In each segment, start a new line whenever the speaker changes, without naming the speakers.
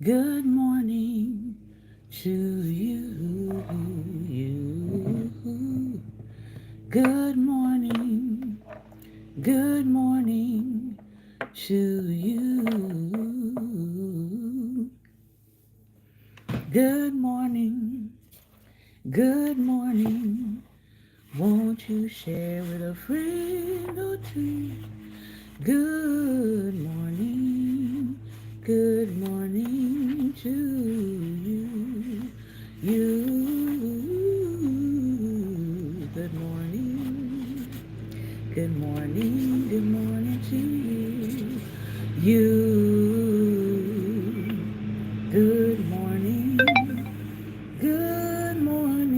Good morning to you, you. Good morning, good morning to you. Good morning, good morning. Won't you share with a friend or two? Good morning, good morning to you. Good morning, good morning, good morning to you. Good morning, good morning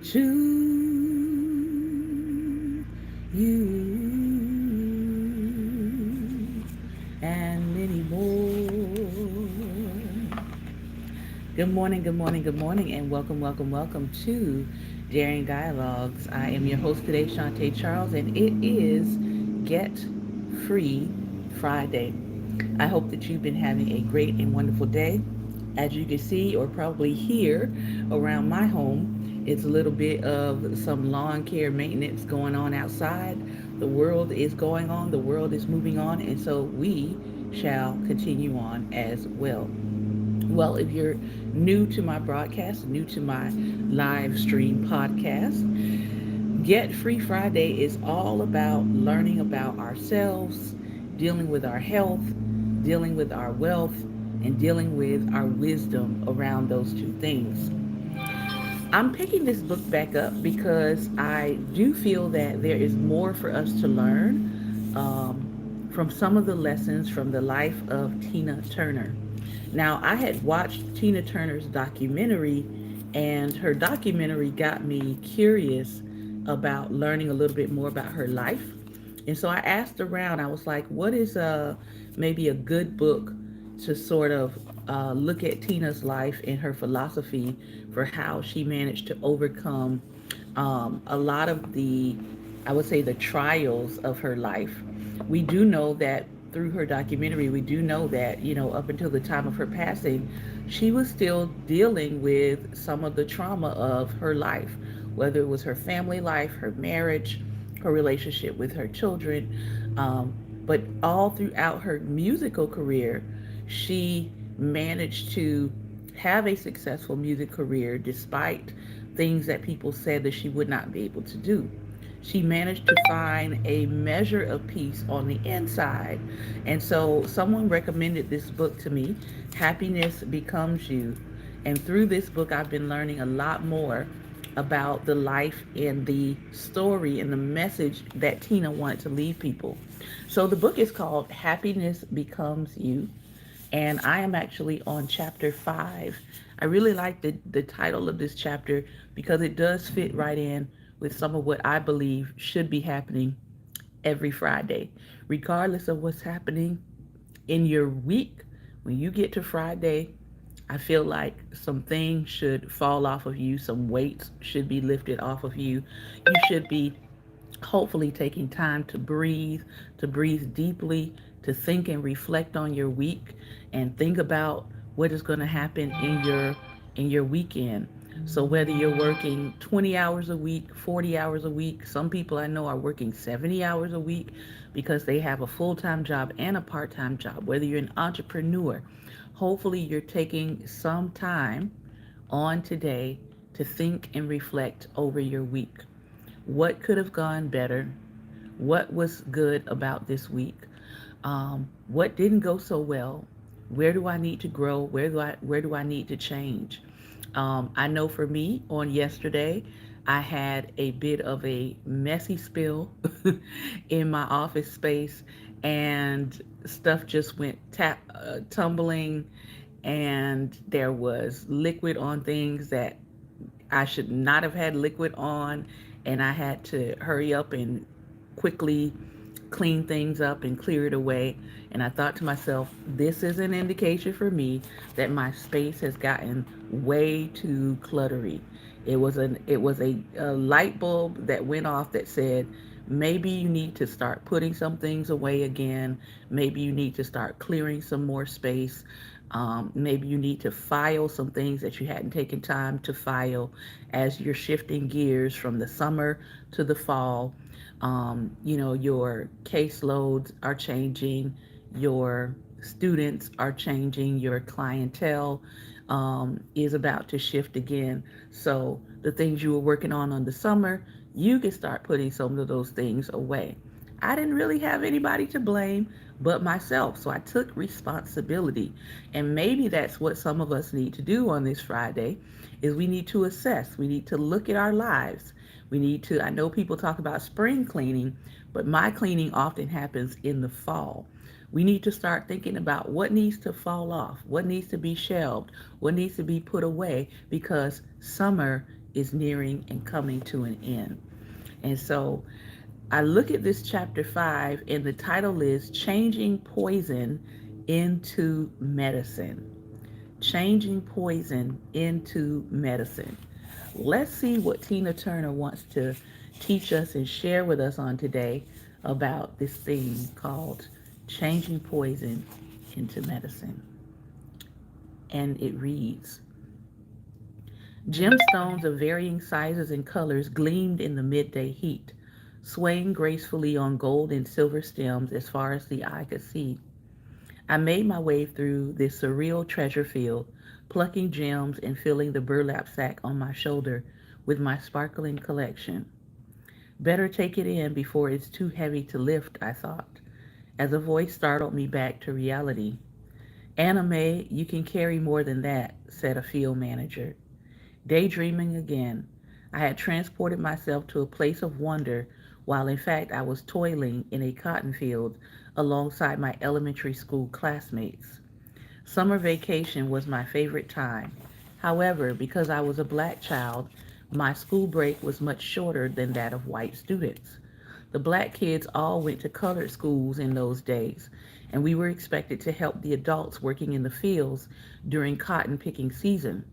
to you and many more. Good morning, good morning, good morning, and welcome, welcome, welcome to Daring Dialogues. I am your host today, Shantae Charles, and it is Get Free Friday. I hope that you've been having a great and wonderful day. As you can see or probably hear around my home, it's a little bit of some lawn care maintenance going on outside. The world is going on, the world is moving on, and so we shall continue on as well. Well, if you're new to my broadcast, new to my live stream podcast, Get Free Friday is all about learning about ourselves, dealing with our health, dealing with our wealth, and dealing with our wisdom around those two things. I'm picking this book back up because I do feel that there is more for us to learn from some of the lessons from the life of Tina Turner. Now, I had watched Tina Turner's documentary, and her documentary got me curious about learning a little bit more about her life. And so I asked around, I was like, what is maybe a good book to sort of look at Tina's life and her philosophy for how she managed to overcome a lot of the, I would say, the trials of her life. We do know that through her documentary, we do know that, up until the time of her passing, she was still dealing with some of the trauma of her life, whether it was her family life, her marriage, her relationship with her children. But all throughout her musical career, she managed to have a successful music career despite things that people said that she would not be able to do. She managed to find a measure of peace on the inside. And so someone recommended this book to me, Happiness Becomes You. And through this book, I've been learning a lot more about the life and the story and the message that Tina wanted to leave people. So the book is called Happiness Becomes You, and I am actually on chapter 5. I really like the title of this chapter because it does fit right in with some of what I believe should be happening every Friday, regardless of what's happening in your week. When you get to Friday, I feel like some things should fall off of you, some weights should be lifted off of you. You should be hopefully taking time to breathe deeply, to think and reflect on your week and think about what is going to happen in your weekend. So whether you're working 20 hours a week, 40 hours a week, some people I know are working 70 hours a week because they have a full-time job and a part-time job. Whether you're an entrepreneur, hopefully you're taking some time on today to think and reflect over your week. What could have gone better? What was good about this week? What didn't go so well? Where do I need to grow? Where do I need to change? I know for me, on yesterday, I had a bit of a messy spill in my office space, and stuff just went tumbling, and there was liquid on things that I should not have had liquid on, and I had to hurry up and quickly clean things up and clear it away. And I thought to myself, this is an indication for me that my space has gotten way too cluttery. It was a light bulb that went off that said Maybe you need to start putting some things away again. Maybe you need to start clearing some more space. Maybe you need to file some things that you hadn't taken time to file as you're shifting gears from the summer to the fall. Your caseloads are changing, your students are changing, your clientele is about to shift again. So the things you were working on the summer, you can start putting some of those things away. I didn't really have anybody to blame but myself, so I took responsibility. And maybe that's what some of us need to do on this Friday is we need to assess. We need to look at our lives. We need to, I know people talk about spring cleaning, but my cleaning often happens in the fall. We need to start thinking about what needs to fall off, what needs to be shelved, what needs to be put away because summer is nearing and coming to an end. And so I look at this chapter 5, and the title is Changing Poison into Medicine. Changing Poison into Medicine. Let's see what Tina Turner wants to teach us and share with us on today about this theme called Changing Poison into Medicine. And it reads, gemstones of varying sizes and colors gleamed in the midday heat, swaying gracefully on gold and silver stems as far as the eye could see. I made my way through this surreal treasure field, plucking gems and filling the burlap sack on my shoulder with my sparkling collection. Better take it in before it's too heavy to lift, I thought, as a voice startled me back to reality. Anna Mae, you can carry more than that, said a field manager. Daydreaming again, I had transported myself to a place of wonder while in fact I was toiling in a cotton field alongside my elementary school classmates. Summer vacation was my favorite time. However, because I was a black child, my school break was much shorter than that of white students. The black kids all went to colored schools in those days, and we were expected to help the adults working in the fields during cotton picking season.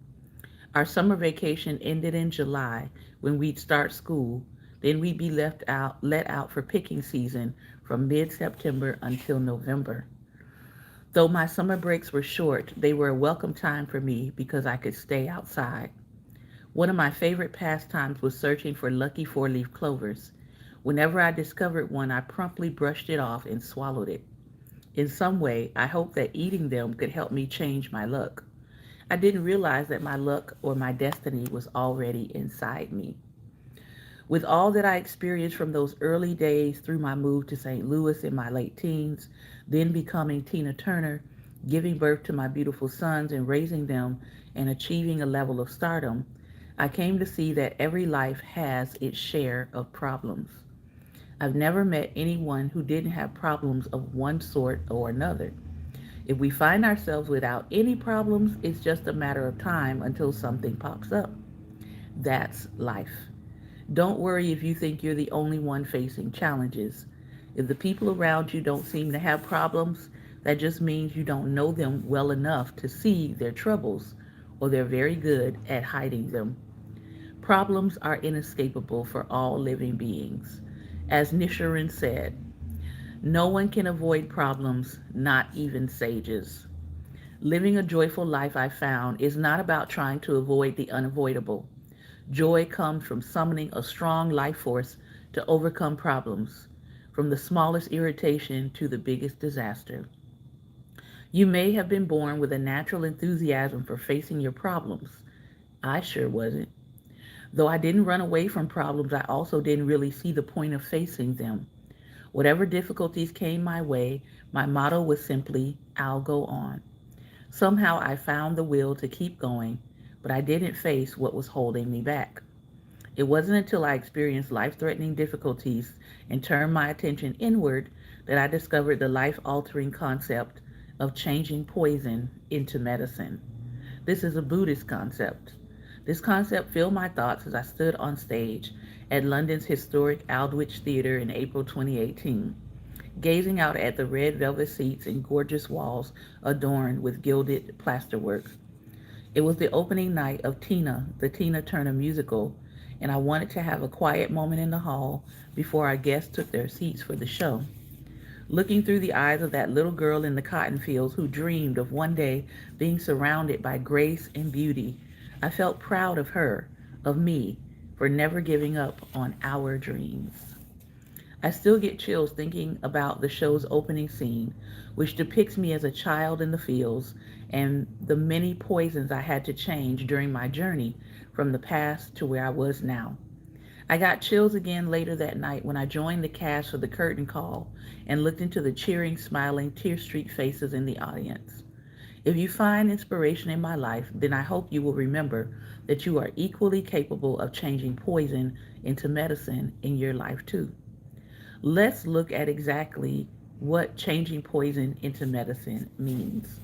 Our summer vacation ended in July when we'd start school. Then we'd be let out for picking season from mid-September until November. Though my summer breaks were short, they were a welcome time for me because I could stay outside. One of my favorite pastimes was searching for lucky four-leaf clovers. Whenever I discovered one, I promptly brushed it off and swallowed it. In some way, I hoped that eating them could help me change my luck. I didn't realize that my luck or my destiny was already inside me. With all that I experienced from those early days through my move to St. Louis in my late teens, then becoming Tina Turner, giving birth to my beautiful sons and raising them and achieving a level of stardom, I came to see that every life has its share of problems. I've never met anyone who didn't have problems of one sort or another. If we find ourselves without any problems, it's just a matter of time until something pops up. That's life. Don't worry if you think you're the only one facing challenges. If the people around you don't seem to have problems, that just means you don't know them well enough to see their troubles, or they're very good at hiding them. Problems are inescapable for all living beings. As Nichiren said, no one can avoid problems, not even sages. Living a joyful life, I found, is not about trying to avoid the unavoidable. Joy comes from summoning a strong life force to overcome problems, from the smallest irritation to the biggest disaster. You may have been born with a natural enthusiasm for facing your problems. I sure wasn't. Though I didn't run away from problems, I also didn't really see the point of facing them. Whatever difficulties came my way, my motto was simply, I'll go on. Somehow I found the will to keep going, but I didn't face what was holding me back. It wasn't until I experienced life-threatening difficulties and turned my attention inward that I discovered the life-altering concept of changing poison into medicine. This is a Buddhist concept. This concept filled my thoughts as I stood on stage at London's historic Aldwych Theatre in April 2018, gazing out at the red velvet seats and gorgeous walls adorned with gilded plasterwork. It was the opening night of Tina, the Tina Turner musical, and I wanted to have a quiet moment in the hall before our guests took their seats for the show. Looking through the eyes of that little girl in the cotton fields who dreamed of one day being surrounded by grace and beauty, I felt proud of her, of me, for never giving up on our dreams. I still get chills thinking about the show's opening scene, which depicts me as a child in the fields and the many poisons I had to change during my journey from the past to where I was now. I got chills again later that night when I joined the cast for the curtain call and looked into the cheering, smiling, tear-streaked faces in the audience. If you find inspiration in my life, then I hope you will remember that you are equally capable of changing poison into medicine in your life too. Let's look at exactly what changing poison into medicine means.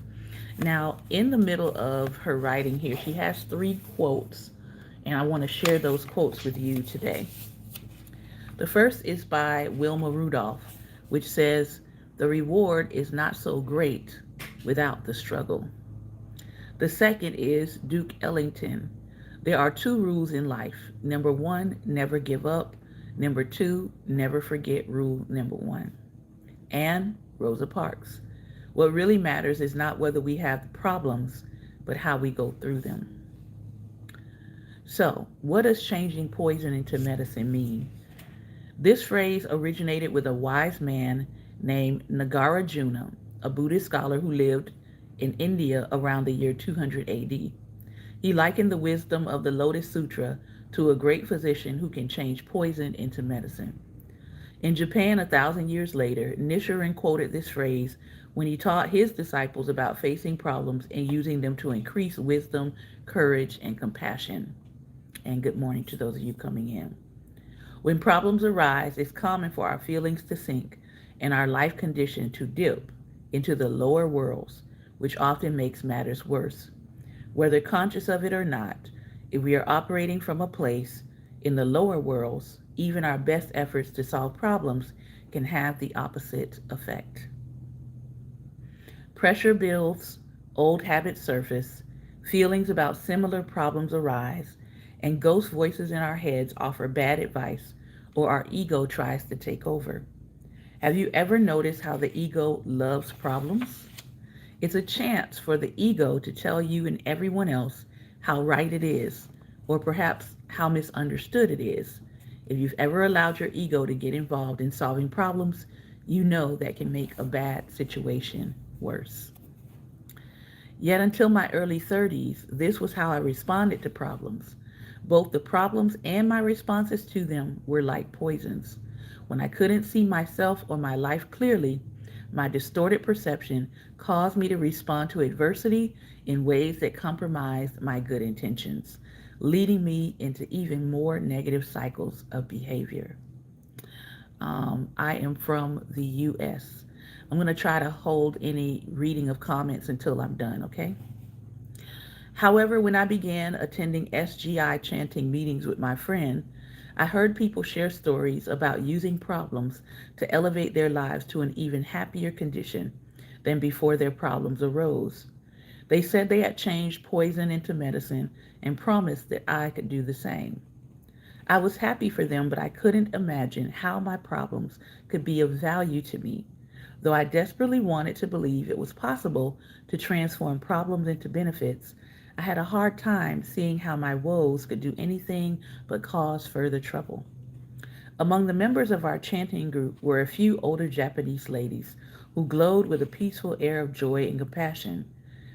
Now, in the middle of her writing here, she has three quotes, and I want to share those quotes with you today. The first is by Wilma Rudolph, which says, "The reward is not so great without the struggle." The second is Duke Ellington. "There are two rules in life. Number one, never give up. Number two, never forget rule number one." And Rosa Parks. "What really matters is not whether we have problems, but how we go through them." So, what does changing poison into medicine mean? This phrase originated with a wise man named Nagarjuna, a Buddhist scholar who lived in India around the year 200 AD. He likened the wisdom of the Lotus Sutra to a great physician who can change poison into medicine. In Japan, 1,000 years later, Nichiren quoted this phrase when he taught his disciples about facing problems and using them to increase wisdom, courage, and compassion. And good morning to those of you coming in. When problems arise, it's common for our feelings to sink and our life condition to dip into the lower worlds, which often makes matters worse. Whether conscious of it or not, if we are operating from a place in the lower worlds, even our best efforts to solve problems can have the opposite effect. Pressure builds, old habits surface, feelings about similar problems arise, and ghost voices in our heads offer bad advice, or our ego tries to take over. Have you ever noticed how the ego loves problems? It's a chance for the ego to tell you and everyone else how right it is, or perhaps how misunderstood it is. If you've ever allowed your ego to get involved in solving problems, you know that can make a bad situation worse. Yet until my early 30s, this was how I responded to problems. Both the problems and my responses to them were like poisons. When I couldn't see myself or my life clearly, my distorted perception caused me to respond to adversity in ways that compromised my good intentions, leading me into even more negative cycles of behavior. I am from the US. I'm going to try to hold any reading of comments until I'm done, okay? However, when I began attending SGI chanting meetings with my friend, I heard people share stories about using problems to elevate their lives to an even happier condition than before their problems arose. They said they had changed poison into medicine and promised that I could do the same. I was happy for them, but I couldn't imagine how my problems could be of value to me. Though I desperately wanted to believe it was possible to transform problems into benefits, I had a hard time seeing how my woes could do anything but cause further trouble. Among the members of our chanting group were a few older Japanese ladies who glowed with a peaceful air of joy and compassion.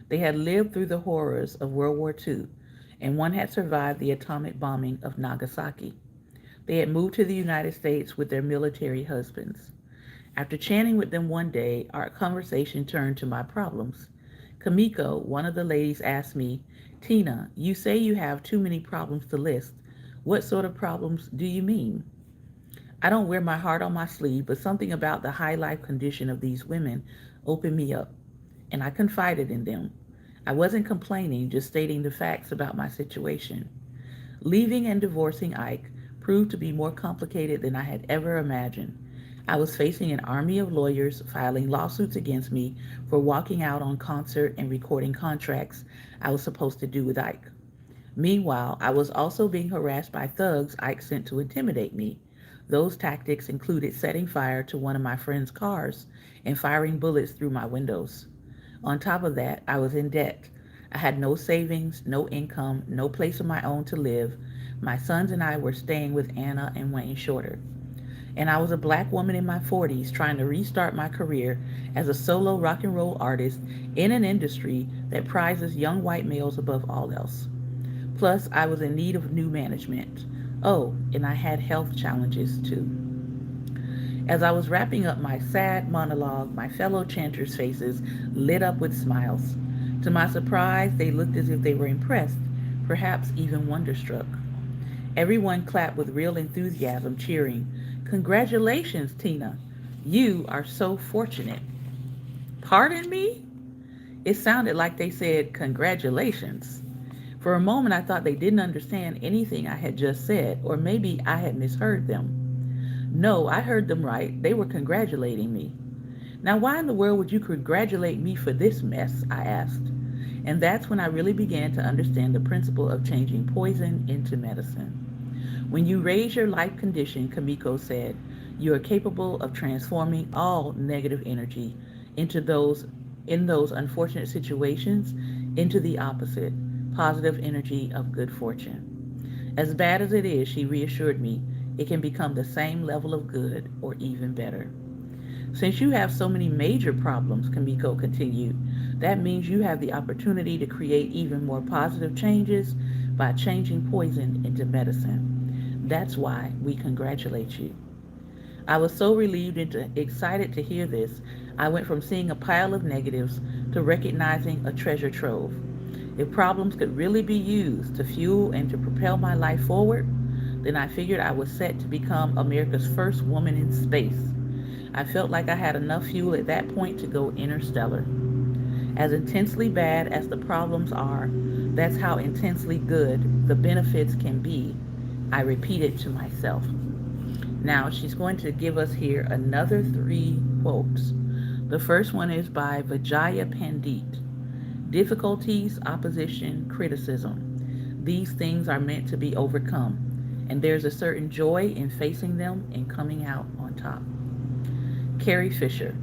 They had lived through the horrors of World War II, and one had survived the atomic bombing of Nagasaki. They had moved to the United States with their military husbands. After chanting with them one day, our conversation turned to my problems. Kamiko, one of the ladies, asked me, "Tina, you say you have too many problems to list. What sort of problems do you mean?" I don't wear my heart on my sleeve, but something about the high life condition of these women opened me up, and I confided in them. I wasn't complaining, just stating the facts about my situation. Leaving and divorcing Ike proved to be more complicated than I had ever imagined. I was facing an army of lawyers filing lawsuits against me for walking out on concert and recording contracts I was supposed to do with Ike. Meanwhile, I was also being harassed by thugs Ike sent to intimidate me. Those tactics included setting fire to one of my friend's cars and firing bullets through my windows. On top of that, I was in debt. I had no savings, no income, no place of my own to live. My sons and I were staying with Anna and Wayne Shorter. And I was a black woman in my 40s trying to restart my career as a solo rock and roll artist in an industry that prizes young white males above all else. Plus, I was in need of new management. Oh, and I had health challenges too. As I was wrapping up my sad monologue, my fellow chanters' faces lit up with smiles. To my surprise, they looked as if they were impressed, perhaps even wonderstruck. Everyone clapped with real enthusiasm, cheering, "Congratulations, Tina! You are so fortunate." Pardon me? It sounded like they said, "Congratulations." For a moment, I thought they didn't understand anything I had just said, or maybe I had misheard them. No, I heard them right. They were congratulating me. Now, why in the world would you congratulate me for this mess? I asked. And that's when I really began to understand the principle of changing poison into medicine. When you raise your life condition, Kamiko said, you are capable of transforming all negative energy into those in those unfortunate situations into the opposite, positive energy of good fortune. As bad as it is, she reassured me, it can become the same level of good or even better. Since you have so many major problems, Kamiko continued, that means you have the opportunity to create even more positive changes by changing poison into medicine. That's why we congratulate you. I was so relieved and excited to hear this. I went from seeing a pile of negatives to recognizing a treasure trove. If problems could really be used to fuel and to propel my life forward, then I figured I was set to become America's first woman in space. I felt like I had enough fuel at that point to go interstellar. As intensely bad as the problems are, that's how intensely good the benefits can be. I repeated to myself. Now she's going to give us here another three quotes. The first one is by Vijaya Pandit. Difficulties, opposition, criticism. These things are meant to be overcome, and there's a certain joy in facing them and coming out on top. Carrie Fisher.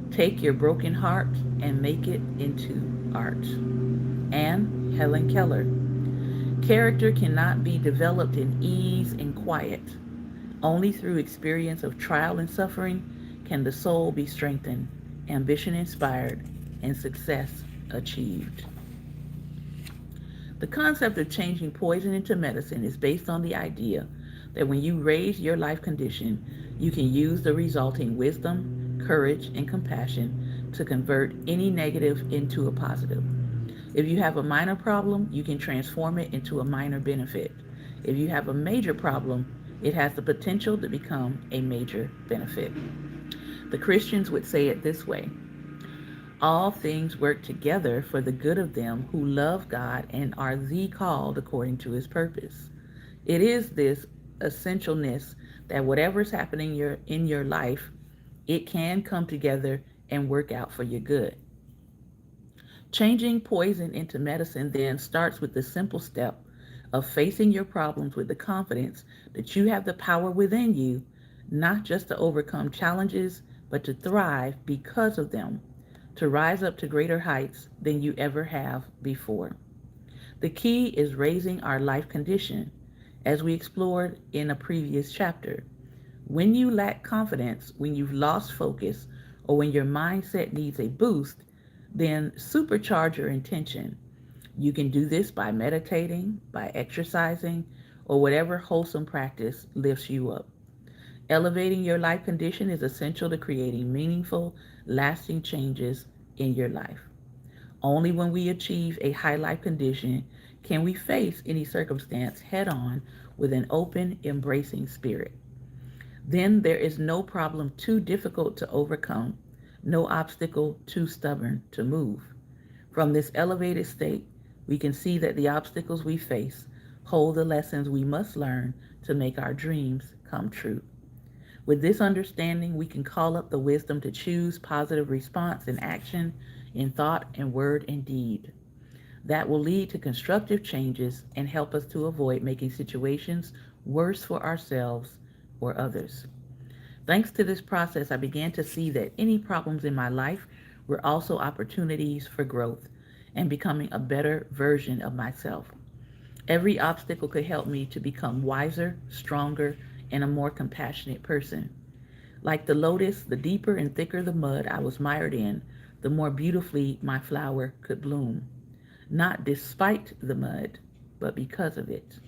Take your broken heart and make it into art. And Helen Keller. Character cannot be developed in ease and quiet. Only through experience of trial and suffering can the soul be strengthened, ambition inspired, and success achieved. The concept of changing poison into medicine is based on the idea that when you raise your life condition, you can use the resulting wisdom, courage, and compassion to convert any negative into a positive. If you have a minor problem, you can transform it into a minor benefit. If you have a major problem, it has the potential to become a major benefit. The Christians would say it this way: all things work together for the good of them who love God and are the called according to his purpose. It is this essentialness that whatever's happening in your life, it can come together and work out for your good. Changing poison into medicine then starts with the simple step of facing your problems with the confidence that you have the power within you, not just to overcome challenges, but to thrive because of them, to rise up to greater heights than you ever have before. The key is raising our life condition, as we explored in a previous chapter. When you lack confidence, when you've lost focus, or when your mindset needs a boost, then supercharge your intention. You can do this by meditating, by exercising, or whatever wholesome practice lifts you up. Elevating your life condition is essential to creating meaningful, lasting changes in your life. Only when we achieve a high life condition can we face any circumstance head on with an open, embracing spirit. Then there is no problem too difficult to overcome, no obstacle too stubborn to move. From this elevated state, we can see that the obstacles we face hold the lessons we must learn to make our dreams come true. With this understanding, we can call up the wisdom to choose positive response and action in thought and word and deed. that will lead to constructive changes and help us to avoid making situations worse for ourselves or others. Thanks to this process, I began to see that any problems in my life were also opportunities for growth and becoming a better version of myself. Every obstacle could help me to become wiser, stronger, and a more compassionate person. Like the lotus, the deeper and thicker the mud I was mired in, the more beautifully my flower could bloom. Not despite the mud, but because of it.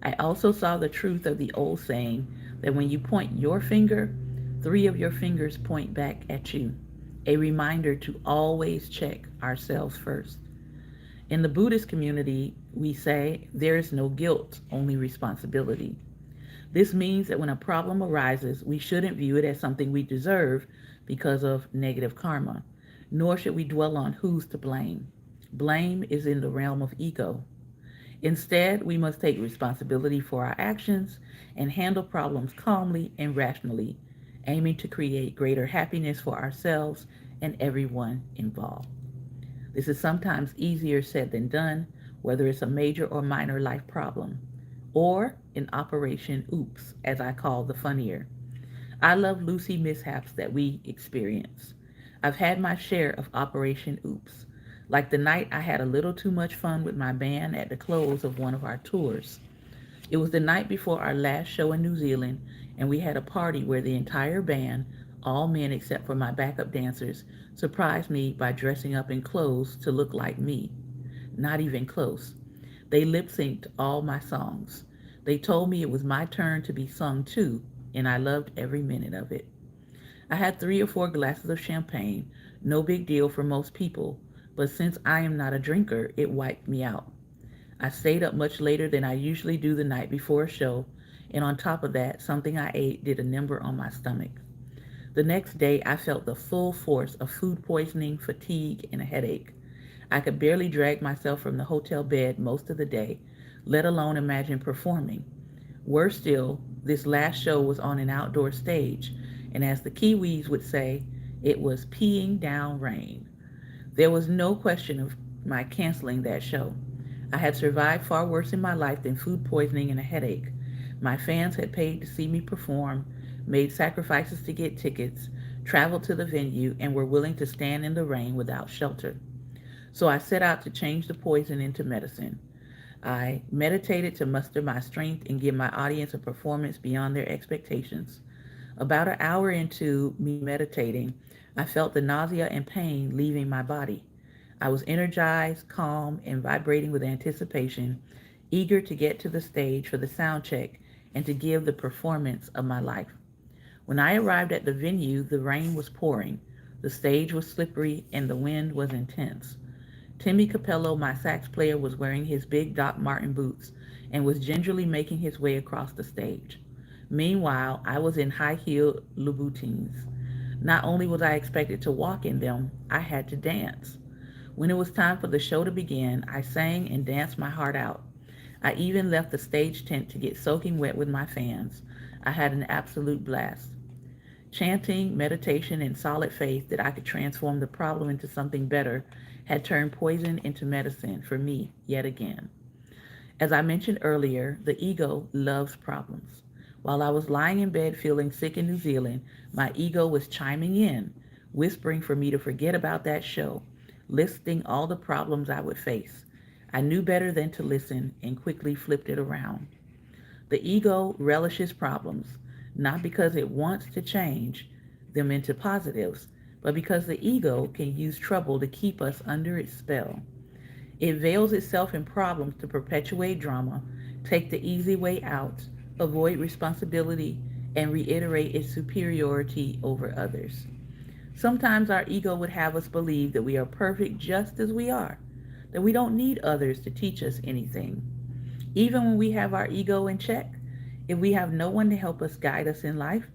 I also saw the truth of the old saying that when you point your finger, three of your fingers point back at you. A reminder to always check ourselves first. In the Buddhist community, we say there is no guilt, only responsibility. This means that when a problem arises, we shouldn't view it as something we deserve because of negative karma, nor should we dwell on who's to blame. Blame is in the realm of ego. Instead, we must take responsibility for our actions and handle problems calmly and rationally, aiming to create greater happiness for ourselves and everyone involved. This is sometimes easier said than done, whether it's a major or minor life problem, or in Operation Oops, as I call the funnier. I love Lucy mishaps that we experience. I've had my share of Operation Oops, like the night I had a little too much fun with my band at the close of one of our tours. It was the night before our last show in New Zealand, and we had a party where the entire band, all men except for my backup dancers, surprised me by dressing up in clothes to look like me. Not even close. They lip synced all my songs. They told me it was my turn to be sung to, and I loved every minute of it. I had 3 or 4 glasses of champagne, no big deal for most people, but since I am not a drinker, it wiped me out. I stayed up much later than I usually do the night before a show, and on top of that, something I ate did a number on my stomach. The next day, I felt the full force of food poisoning, fatigue, and a headache. I could barely drag myself from the hotel bed most of the day, let alone imagine performing. Worse still, this last show was on an outdoor stage, and as the Kiwis would say, it was peeing down rain. There was no question of my canceling that show. I had survived far worse in my life than food poisoning and a headache. My fans had paid to see me perform, made sacrifices to get tickets, traveled to the venue, and were willing to stand in the rain without shelter. So I set out to change the poison into medicine. I meditated to muster my strength and give my audience a performance beyond their expectations. About an hour into me meditating, I felt the nausea and pain leaving my body. I was energized, calm, and vibrating with anticipation, eager to get to the stage for the sound check and to give the performance of my life. When I arrived at the venue, the rain was pouring, the stage was slippery, and the wind was intense. Timmy Capello, my sax player, was wearing his big Doc Martin boots and was gingerly making his way across the stage. Meanwhile, I was in high-heeled Louboutins. Not only was I expected to walk in them, I had to dance. When it was time for the show to begin, I sang and danced my heart out. I even left the stage tent to get soaking wet with my fans. I had an absolute blast. Chanting, meditation, and solid faith that I could transform the problem into something better had turned poison into medicine for me yet again. As I mentioned earlier, the ego loves problems. While I was lying in bed feeling sick in New Zealand, my ego was chiming in, whispering for me to forget about that show, listing all the problems I would face. I knew better than to listen and quickly flipped it around. The ego relishes problems, not because it wants to change them into positives, but because the ego can use trouble to keep us under its spell. It veils itself in problems to perpetuate drama, take the easy way out, avoid responsibility, and reiterate its superiority over others. Sometimes our ego would have us believe that we are perfect just as we are, that we don't need others to teach us anything. Even when we have our ego in check, if we have no one to help us guide us in life,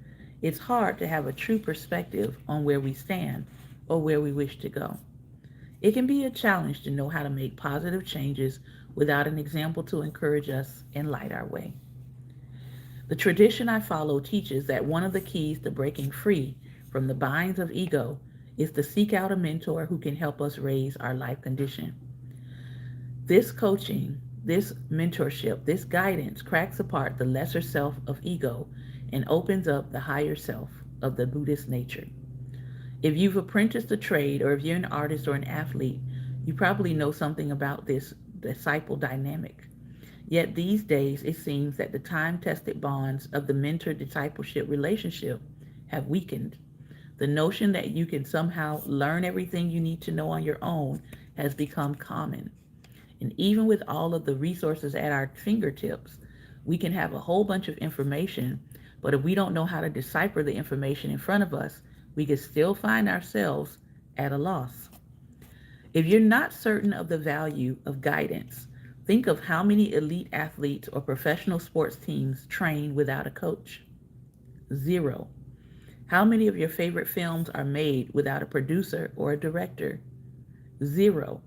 it's hard to have a true perspective on where we stand or where we wish to go. It can be a challenge to know how to make positive changes without an example to encourage us and light our way. The tradition I follow teaches that one of the keys to breaking free from the binds of ego is to seek out a mentor who can help us raise our life condition. This coaching, this mentorship, this guidance cracks apart the lesser self of ego and opens up the higher self of the Buddhist nature. If you've apprenticed a trade or if you're an artist or an athlete, you probably know something about this disciple dynamic. Yet these days, it seems that the time tested bonds of the mentor discipleship relationship have weakened. The notion that you can somehow learn everything you need to know on your own has become common. And even with all of the resources at our fingertips, we can have a whole bunch of information, but if we don't know how to decipher the information in front of us, we can still find ourselves at a loss. If you're not certain of the value of guidance, think of how many elite athletes or professional sports teams train without a coach. Zero. How many of your favorite films are made without a producer or a director? Zero.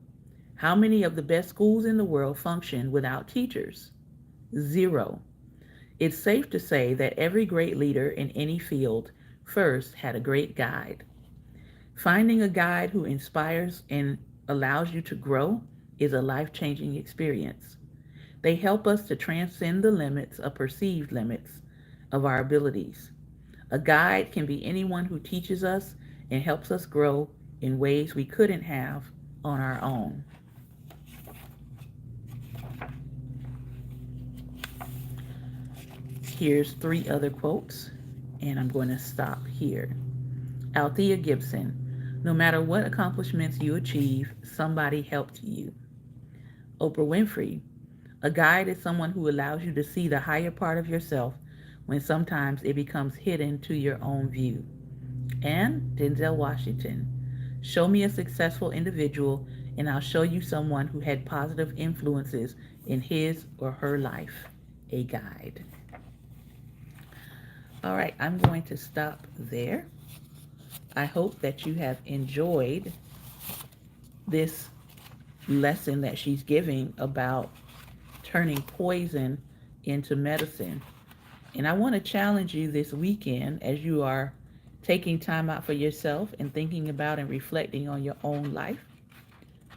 How many of the best schools in the world function without teachers? Zero. It's safe to say that every great leader in any field first had a great guide. Finding a guide who inspires and allows you to grow is a life changing experience. They help us to transcend the limits of perceived limits of our abilities. A guide can be anyone who teaches us and helps us grow in ways we couldn't have on our own. Here's three other quotes, and I'm going to stop here. Althea Gibson, no matter what accomplishments you achieve, somebody helped you. Oprah Winfrey, a guide is someone who allows you to see the higher part of yourself when sometimes it becomes hidden to your own view. And Denzel Washington, show me a successful individual and I'll show you someone who had positive influences in his or her life. A guide. All right, I'm going to stop there. I hope that you have enjoyed this lesson that she's giving about turning poison into medicine. And I want to challenge you this weekend as you are taking time out for yourself and thinking about and reflecting on your own life.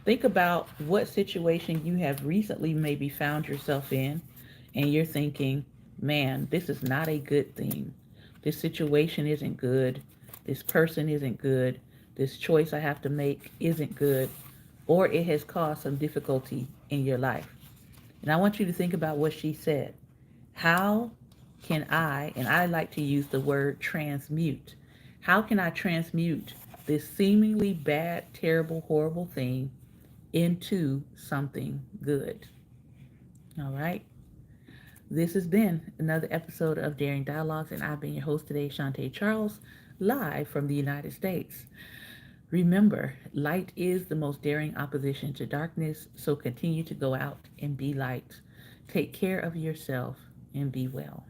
Think about what situation you have recently maybe found yourself in, and you're thinking, man, this is not a good thing. This situation isn't good. This person isn't good. This choice I have to make isn't good. Or it has caused some difficulty in your life. And I want you to think about what she said. How can I, and I like to use the word transmute, how can I transmute this seemingly bad, terrible, horrible thing into something good? All right. This has been another episode of Daring Dialogues, and I've been your host today, Shantae Charles, live from the United States. Remember, light is the most daring opposition to darkness, so continue to go out and be light. Take care of yourself and be well.